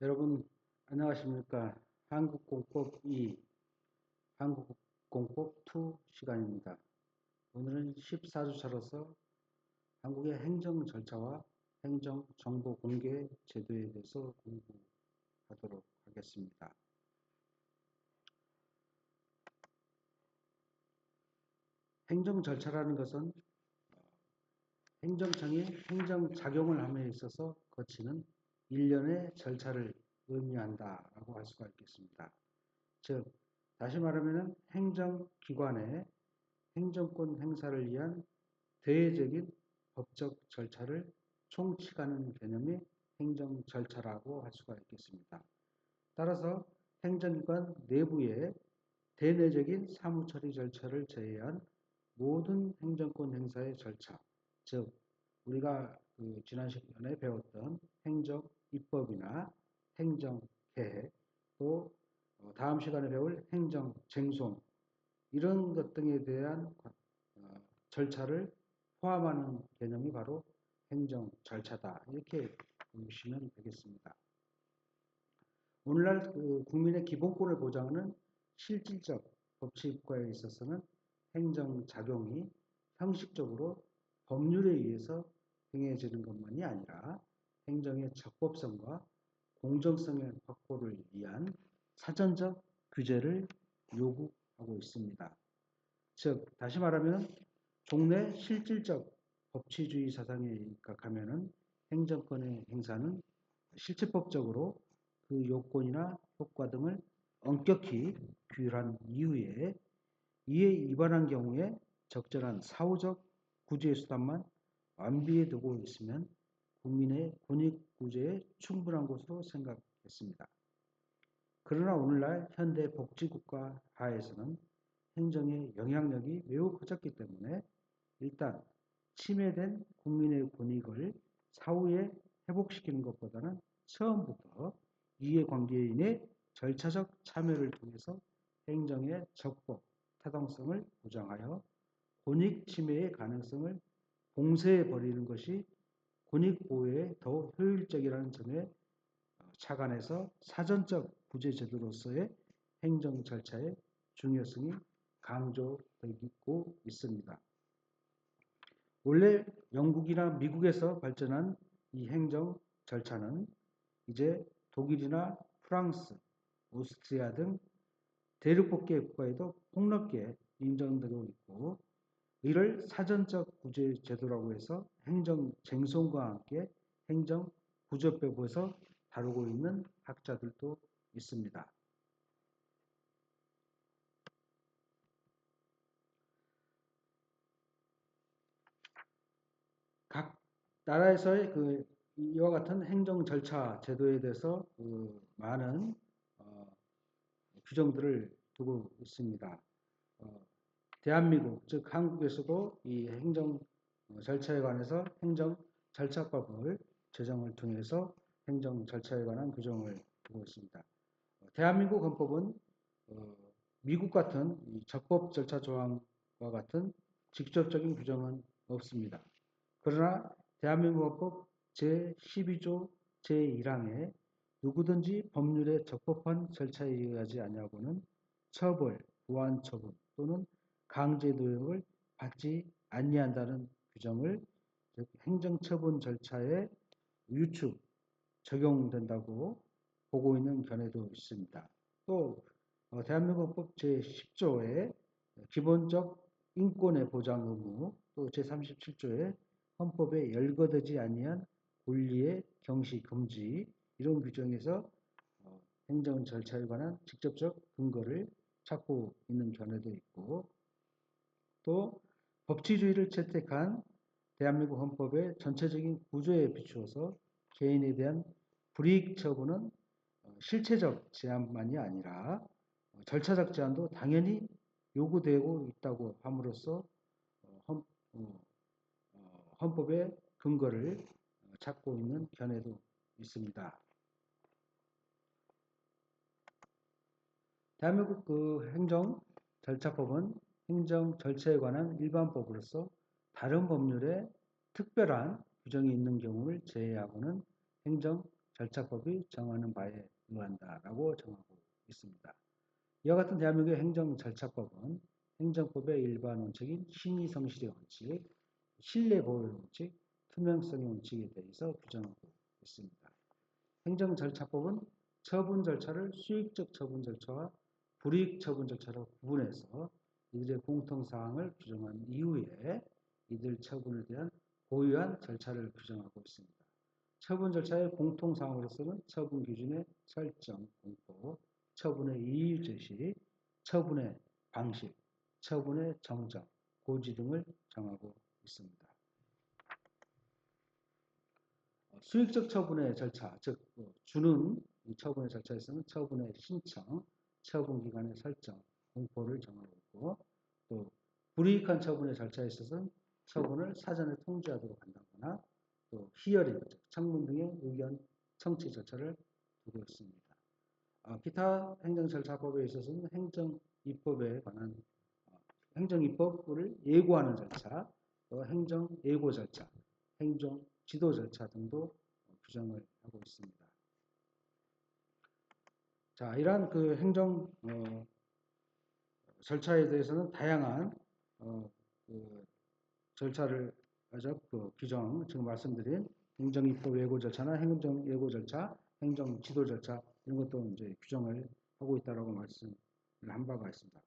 여러분 안녕하십니까? 한국공법 2, 한국공법 2 시간입니다. 오늘은 14주차로서 한국의 행정 절차와 행정 정보 공개 제도에 대해서 공부하도록 하겠습니다. 행정 절차라는 것은 행정청이 행정작용을 함에 있어서 거치는 일련의 절차를 의미한다라고 할 수가 있겠습니다. 즉, 다시 말하면 행정기관의 행정권 행사를 위한 대외적인 법적 절차를 총칙하는 개념이 행정 절차라고 할 수가 있겠습니다. 따라서 행정기관 내부의 대내적인 사무처리 절차를 제외한 모든 행정권 행사의 절차, 즉 우리가 지난 시간에 배웠던 행정입법이나 행정계획, 또 다음 시간에 배울 행정쟁송, 이런 것 등에 대한 절차를 포함하는 개념이 바로 행정 절차다. 이렇게 보시면 되겠습니다. 오늘날 국민의 기본권을 보장하는 실질적 법치국가에 있어서는 행정작용이 형식적으로 법률에 의해서 행해지는 것만이 아니라 행정의 적법성과 공정성의 확보를 위한 사전적 규제를 요구하고 있습니다. 즉, 다시 말하면 종래 실질적 법치주의 사상에 입각하면은 행정권의 행사는 실체법적으로 그 요건이나 효과 등을 엄격히 규율한 이후에 이에 위반한 경우에 적절한 사후적 구제 수단만 완비해 두고 있으면 국민의 권익구제에 충분한 것으로 생각했습니다. 그러나 오늘날 현대 복지국가 하에서는 행정의 영향력이 매우 커졌기 때문에 일단 침해된 국민의 권익을 사후에 회복시키는 것보다는 처음부터 이해관계인의 절차적 참여를 통해서 행정의 적법, 타당성을 보장하여 권익 침해의 가능성을 봉쇄해 버리는 것이 권익보호에 더욱 효율적이라는 점에 착안해서 사전적 구제 제도로서의 행정 절차의 중요성이 강조되고 있습니다. 원래 영국이나 미국에서 발전한 이 행정 절차는 이제 독일이나 프랑스, 오스트리아 등 대륙법계 국가에도 폭넓게 인정되고 있고, 이를 사전적 구제 제도라고 해서 행정쟁송과 함께 행정구조법에서 다루고 있는 학자들도 있습니다. 각 나라에서의 이와 같은 행정 절차 제도에 대해서 많은 규정들을 두고 있습니다. 대한민국, 즉 한국에서도 이 행정 절차에 관해서 행정 절차법을 제정을 통해서 행정 절차에 관한 규정을 두고 있습니다. 대한민국 헌법은 미국 같은 적법 절차 조항과 같은 직접적인 규정은 없습니다. 그러나 대한민국 헌법 제12조 제1항에 누구든지 법률에 적법한 절차에 의하지 아니하고는 처벌, 보안 처분 또는 강제 노역을 받지 아니한다는 규정을 행정처분 절차에 유추 적용된다고 보고 있는 견해도 있습니다. 또 대한민국 헌법 제10조에 기본적 인권의 보장 의무, 또 제37조에 헌법에 열거되지 아니한 권리의 경시 금지, 이런 규정에서 행정 절차에 관한 직접적 근거를 찾고 있는 견해도 있고, 또 법치주의를 채택한 대한민국 헌법의 전체적인 구조에 비추어서 개인에 대한 불이익 처분은 실체적 제한만이 아니라 절차적 제한도 당연히 요구되고 있다고 함으로써 헌법의 근거를 찾고 있는 견해도 있습니다. 대한민국 행정 절차법은 행정 절차에 관한 일반법으로서 다른 법률에 특별한 규정이 있는 경우를 제외하고는 행정 절차법이 정하는 바에 의한다라고 정하고 있습니다. 이와 같은 대한민국의 행정절차법은 행정법의 일반 원칙인 신의성실의 원칙, 신뢰보호의 원칙, 투명성의 원칙에 대해서 규정하고 있습니다. 행정절차법은 처분 절차를 수익적 처분 절차와 불이익 처분 절차로 구분해서 이들의 공통사항을 규정한 이후에 이들 처분에 대한 고유한 절차를 규정하고 있습니다. 처분 절차의 공통사항으로서는 처분 기준의 설정, 공포, 처분의 이유 제시, 처분의 방식, 처분의 정정, 고지 등을 정하고 있습니다. 수익적 처분의 절차, 즉 주는 처분의 절차에서는 처분의 신청, 처분 기간의 설정, 공포를 정하고 있고, 또 불이익한 처분의 절차에 있어서는 처분을 사전에 통지하도록 한다거나 또 히어링, 즉 청문 등의 의견 청취 절차를 두고 있습니다. 기타 행정절차법에 있어서는 행정입법에 관한 행정입법을 예고하는 절차, 또 행정예고 절차, 행정지도 절차 등도 규정을 하고 있습니다. 자, 이러한 그 행정 절차에 대해서는 다양한 그 절차를 그 규정, 지금 말씀드린 행정입법 예고 절차나 행정예고 절차, 행정지도 절차 이런 것도 이제 규정을 하고 있다라고 말씀을 한 바가 있습니다.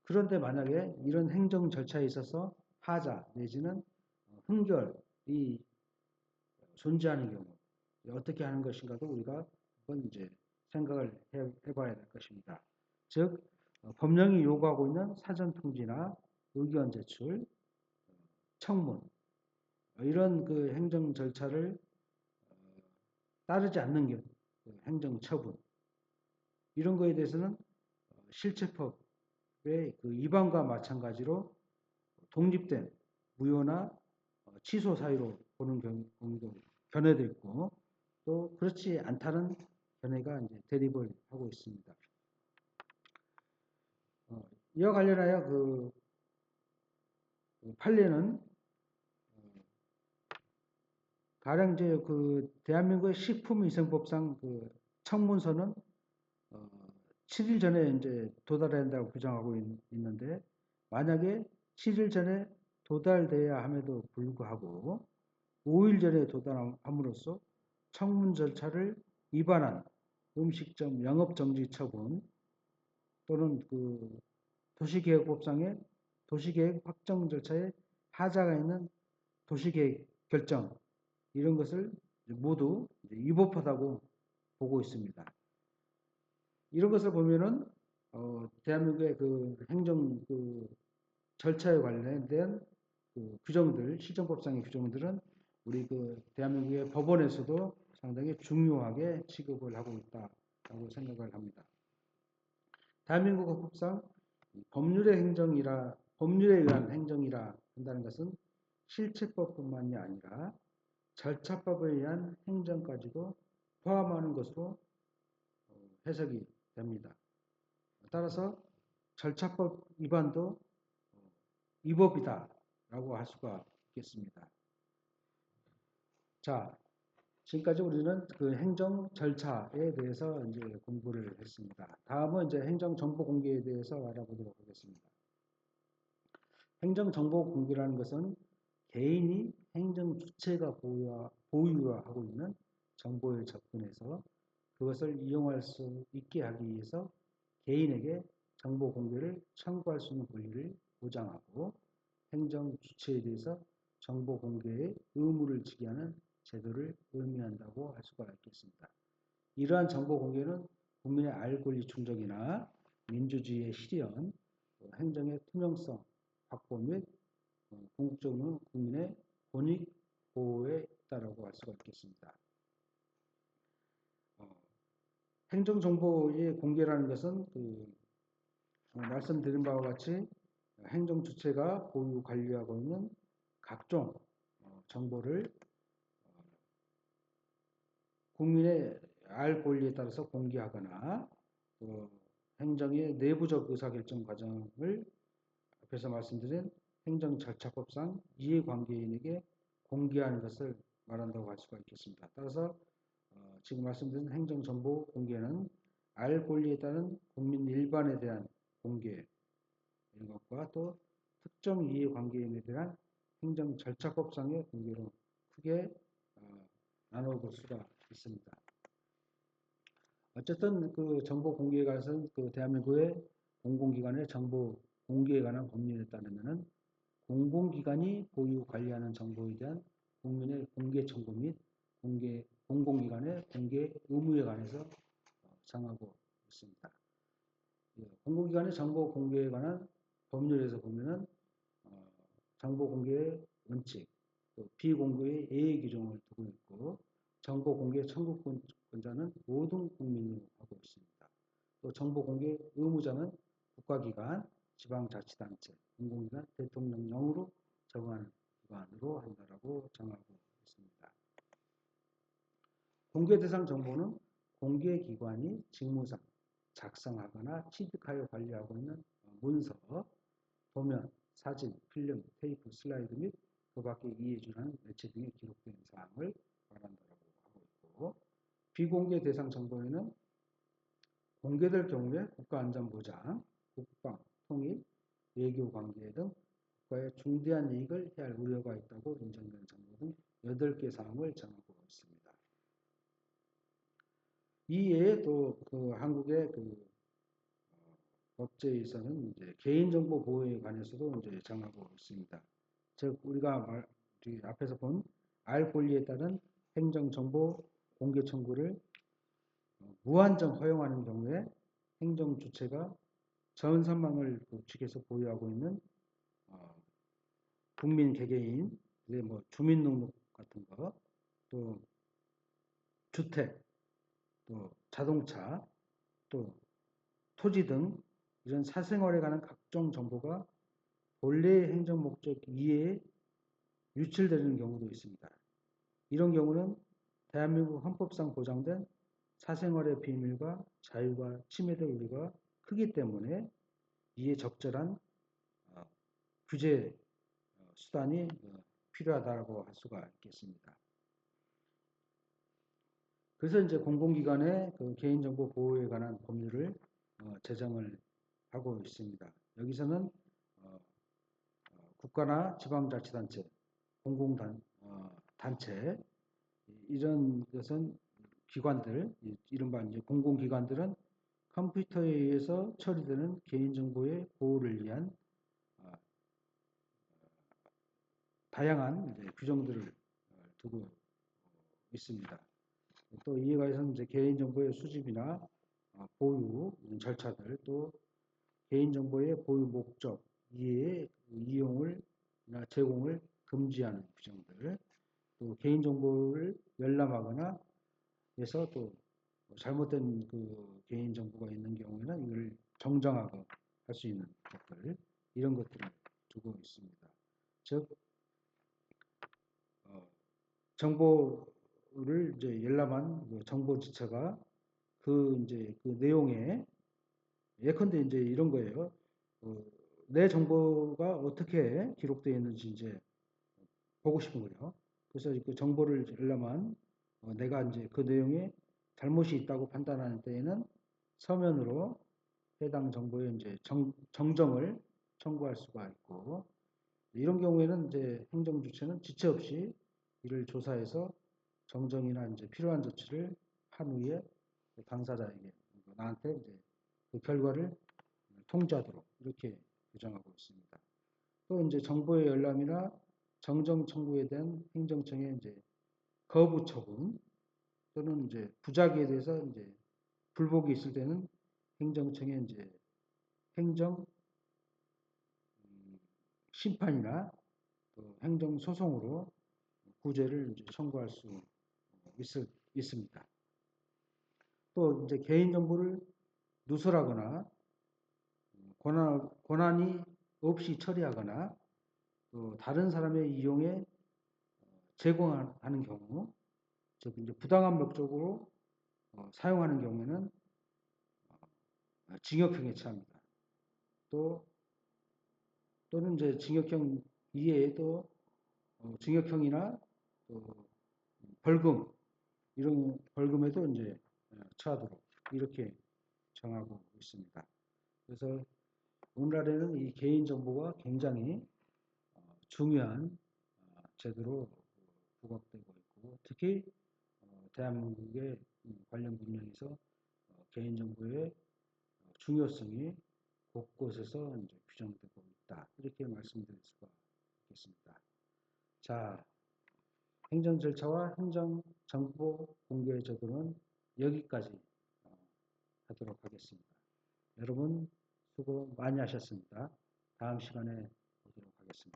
그런데 만약에 이런 행정 절차에 있어서 하자 내지는 훈결이 존재하는 경우 어떻게 하는 것인가도 우리가 한번 이제 생각을 해봐야 될 것입니다. 즉 법령이 요구하고 있는 사전 통지나 의견 제출, 청문 이런 그 행정 절차를 따르지 않는 경우 행정 처분 이런 거에 대해서는 실체법의 그 위반과 마찬가지로 독립된 무효나 취소 사유로 보는 경우도 견해도 있고 또 그렇지 않다는 견해가 이제 대립을 하고 있습니다. 이와 관련하여 그 판례는 가령 이제 그 대한민국의 식품위생법상 그 청문서는 7일 전에 이제 도달해야 한다고 규정하고 있는데 만약에 7일 전에 도달돼야 함에도 불구하고 5일 전에 도달함으로써 청문 절차를 위반한 음식점 영업정지 처분 또는 그 도시계획법상의 도시계획 확정 절차에 하자가 있는 도시계획 결정 이런 것을 모두 위법하다고 보고 있습니다. 이런 것을 보면은 대한민국의 그 행정 그 절차에 관련된 그 규정들, 실정법상의 규정들은 우리 그 대한민국의 법원에서도 상당히 중요하게 취급을 하고 있다라고 생각을 합니다. 대한민국 헌법상 법률의 법률에 의한 행정이라 한다는 것은 실체법뿐만이 아니라 절차법에 의한 행정까지도 포함하는 것으로 해석이 됩니다. 따라서 절차법 위반도 위법이다라고 할 수가 있겠습니다. 자, 지금까지 우리는 그 행정 절차에 대해서 이제 공부를 했습니다. 다음은 이제 행정 정보 공개에 대해서 알아보도록 하겠습니다. 행정 정보 공개라는 것은 개인이 행정 주체가 보유하고 있는 정보에 접근해서 그것을 이용할 수 있게 하기 위해서 개인에게 정보 공개를 청구할 수 있는 권리를 보장하고 행정 주체에 대해서 정보 공개의 의무를 지게 하는 제도를 의미한다고 할 수가 있겠습니다. 이러한 정보 공개는 국민의 알 권리 충족이나 민주주의의 실현, 행정의 투명성 확보 및 궁극적으로는 국민의 권익 보호에 있다라고 할 수가 있겠습니다. 행정정보의 공개라는 것은 말씀드린 바와 같이 행정 주체가 보유 관리하고 있는 각종 정보를 국민의 알 권리에 따라서 공개하거나 또 행정의 내부적 의사결정 과정을 앞에서 말씀드린 행정절차법상 이해관계인에게 공개하는 것을 말한다고 할 수가 있겠습니다. 따라서 지금 말씀드린 행정정보 공개는 알 권리에 따른 국민 일반에 대한 공개 이런 것과 또 특정 이해관계인에 대한 행정 절차법상의 공개로 크게 나눠볼 수가 있습니다. 어쨌든 그 정보 공개에 관해서는 그 대한민국의 공공기관의 정보 공개에 관한 법률에 따르면은 공공기관이 보유 관리하는 정보에 대한 국민의 공개 청구 및 공공기관의 공개 의무에 관해서 정하고 있습니다. 공공기관의 정보 공개에 관한 법률에서 보면은 정보 공개의 원칙, 또 비공개의 예외 규정을 두고 있고 정보 공개 청구권자는 모든 국민으로 하고 있습니다. 또 정보 공개 의무자는 국가기관, 지방자치단체, 공공기관, 대통령령으로 정하는 기관으로 한다라고 정하고 있습니다. 공개 대상 정보는 공개기관이 직무상 작성하거나 취득하여 관리하고 있는 문서, 도면, 사진, 필름, 테이프, 슬라이드 및 그 밖의 이해준하는 매체 등에 기록된 사항을 말한다고 하고 있고 비공개 대상 정보에는 공개될 경우에 국가안전보장, 국방, 통일, 외교관계 등 국가의 중대한 이익을 해할 우려가 있다고 인정되는 정보 등 8개 사항을 정하고 있습니다. 이외에 또 그 한국의 그 법제에서는 이제 개인정보 보호에 관해서도 이제 정하고 있습니다. 즉 우리가 앞에서 본 알 권리에 따른 행정정보 공개 청구를 무한정 허용하는 경우에 행정 주체가 전 산망을 구축해서 보유하고 있는 국민 개개인, 뭐 주민등록 같은 거, 또 주택, 또 자동차, 또 토지 등 이런 사생활에 관한 각종 정보가 본래의 행정 목적 이외에 유출되는 경우도 있습니다. 이런 경우는 대한민국 헌법상 보장된 사생활의 비밀과 자유가 침해될 우려가 크기 때문에 이에 적절한 규제 수단이 필요하다고 할 수가 있겠습니다. 그래서 이제 공공기관의 그 개인정보 보호에 관한 법률을 제정을 하고 있습니다. 여기서는 국가나 지방자치단체, 공공단체 이런 것은 기관들, 이른바 이제 공공기관들은 컴퓨터에 의해서 처리되는 개인정보의 보호를 위한 다양한 규정들을 두고 있습니다. 또 이에 관해서는 이제 개인정보의 수집이나 보유 절차들, 또 개인정보의 보유 목적, 이해의 이용을 제공을 금지하는 규정들, 또 개인정보를 열람하거나 해서 또 잘못된 그 개인정보가 있는 경우에는 이걸 정정하고 할 수 있는 것들, 이런 것들을 두고 있습니다. 즉, 정보를 이제 열람한 그 정보 지체가 그 이제 그 내용에 예컨대 이제 이런 거예요. 내 정보가 어떻게 기록되어 있는지 이제 보고 싶은 거예요. 그래서 그 정보를 열람한 내가 이제 그 내용에 잘못이 있다고 판단하는 때에는 서면으로 해당 정보에 이제 정정을 청구할 수가 있고 이런 경우에는 이제 행정주체는 지체 없이 이를 조사해서 정정이나 이제 필요한 조치를 한 후에 당사자에게 나한테 이제 그 결과를 통지하도록 이렇게 규정하고 있습니다. 또 이제 정보의 열람이나 정정 청구에 대한 행정청의 이제 거부 처분 또는 이제 부작위에 대해서 이제 불복이 있을 때는 행정청의 이제 행정 심판이나 또 행정 소송으로 구제를 이제 청구할 수 있습니다. 또 이제 개인 정보를 누설하거나 권한이 없이 처리하거나 또 다른 사람의 이용에 제공하는 경우, 즉 이제 부당한 목적으로 사용하는 경우에는 징역형에 처합니다. 또는 이제 징역형 이외에도 징역형이나 또 벌금 이런 벌금에도 이제 처하도록 이렇게 정하고 있습니다. 그래서 오늘날에는 이 개인정보가 굉장히 중요한 제도로 부각되고 있고, 특히 대한민국의 관련 분야에서 개인정보의 중요성이 곳곳에서 이제 규정되고 있다. 이렇게 말씀드릴 수가 있겠습니다. 자, 행정 절차와 행정 정보 공개 제도는 여기까지 하도록 하겠습니다. 여러분 수고 많이 하셨습니다. 다음 시간에